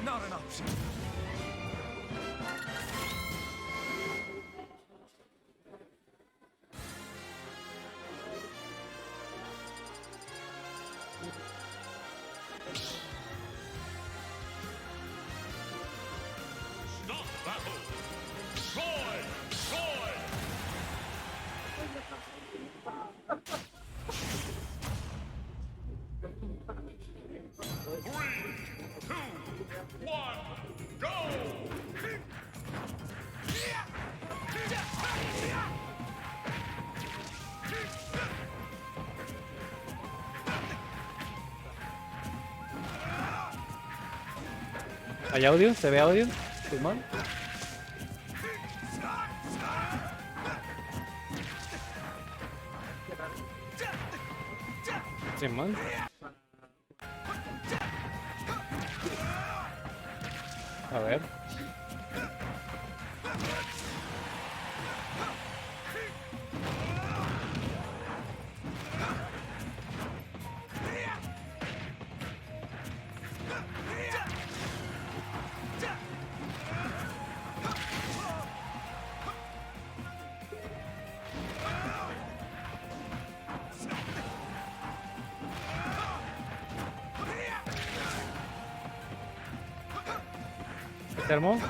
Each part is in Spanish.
not an option. Stop battle! Troy! Troy! Three, two, one, go! ¿Hay audio? ¿Se ve audio? Simón. Simón. A ver. ¿Se armó? Ahí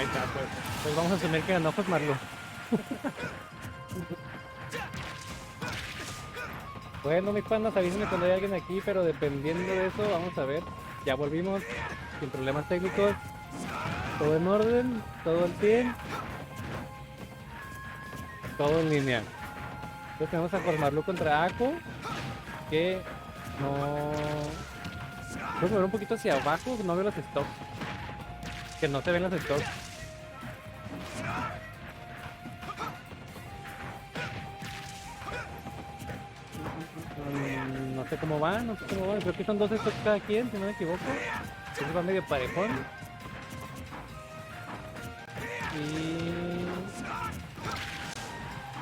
está, pues. Pues vamos a asumir que ganó pues Marlo. Bueno, mis panas, avísenme cuando hay alguien aquí, pero dependiendo de eso, vamos a ver. Ya volvimos, sin problemas técnicos. Todo en orden, todo al 100. Todo en línea. Entonces tenemos a Cosmarlu contra Ako, que no... Voy a mover un poquito hacia abajo, no veo los stocks. Que no se ven los stocks. No sé cómo va, no sé cómo va. Creo que son 2 stocks cada quien, si no me equivoco. Entonces va medio parejón. Y...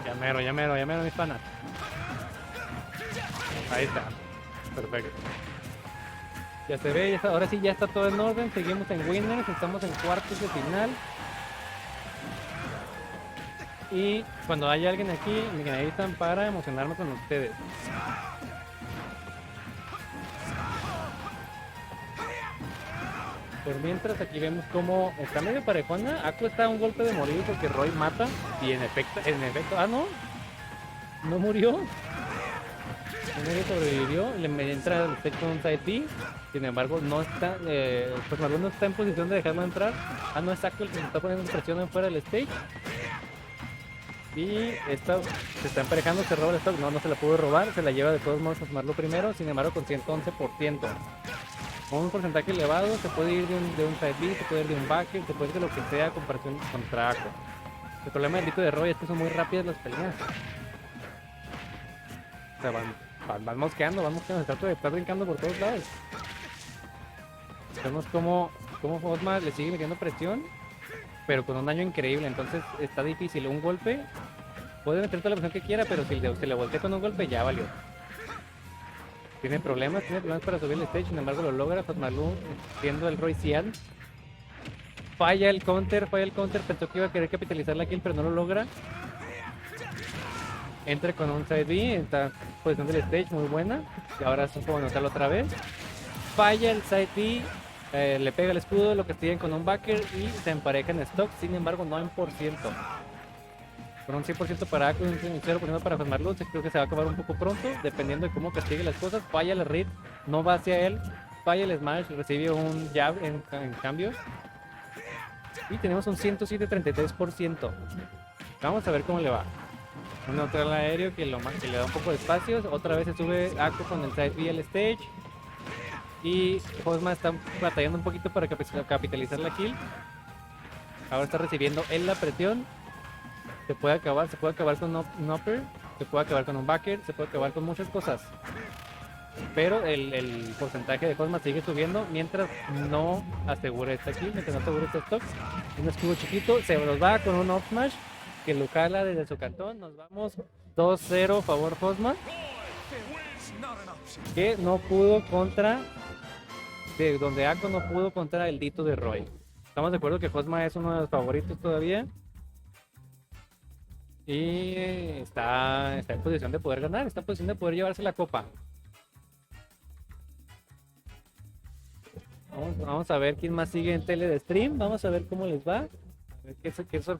Ya mero, mis panas. Ahí está. Perfecto. Ya se ve, ahora sí ya está todo en orden. Seguimos en winners, estamos en cuartos de final. Y cuando haya alguien aquí, me necesitan para emocionarme con ustedes. Por mientras aquí vemos como está medio parejona. Ako está a un golpe de morir porque Roy mata. Y en efecto, no murió. No sobrevivió. Le entra el stage con un side B. Sin embargo, no está, pues Marlo no está en posición de dejarlo entrar. No es Ako el que se está poniendo presión en fuera del stage. Y esta se está emparejando, se roba el stock. No se la pudo robar, se la lleva de todos modos a Marlo primero. Sin embargo, con 111%. Con un porcentaje elevado, se puede ir de un side B, se puede ir de un backer, se puede ir de lo que sea a comparación contra Ako. El problema del Dito de Roy es que son muy rápidas las peleas. O sea, van mosqueando, se trata de estar brincando por todos lados. Vemos como Fosma le sigue metiendo presión, pero con un daño increíble, entonces está difícil. Un golpe, puede meter toda la presión que quiera, pero si le voltea con un golpe ya valió. Tiene problemas para subir el stage, sin embargo lo logra. Fosmalu siendo el Roy Cian. Falla el counter, pensó que iba a querer capitalizar la kill, pero no lo logra. Entra con un side B, está en posición del stage muy buena. Y ahora supo anotarlo otra vez. Falla el side B, le pega el escudo, lo castigan con un backer y se empareja en stock. Sin embargo, no en por ciento. Con un 100% para Ako y un 0% para Fosmalu. Creo que se va a acabar un poco pronto, dependiendo de cómo castigue las cosas. Falla el read, no va hacia él. Falla el smash, recibe un jab en cambio. Y tenemos un 107.33%. Vamos a ver cómo le va. Un neutral aéreo que le da un poco de espacios. Otra vez se sube Ako con el side B al stage. Y Fosma está batallando un poquito para capitalizar la kill. Ahora está recibiendo él la presión. Se puede acabar con un upper. Se puede acabar con un backer. Se puede acabar con muchas cosas. Pero el porcentaje de Fosma sigue subiendo mientras no asegure esta kill, mientras no asegure este stock. Un escudo chiquito, se nos va con un up smash que lo cala desde su cantón. Nos vamos 2-0 favor Hosma, Wins not an option. que no pudo contra, donde Ako no pudo contra el Dito de Roy. Estamos de acuerdo que Hosma es uno de los favoritos todavía. Y está en posición de poder ganar, está en posición de poder llevarse la copa. Vamos a ver quién más sigue en tele de stream. Vamos a ver cómo les va. A ver qué sorpresa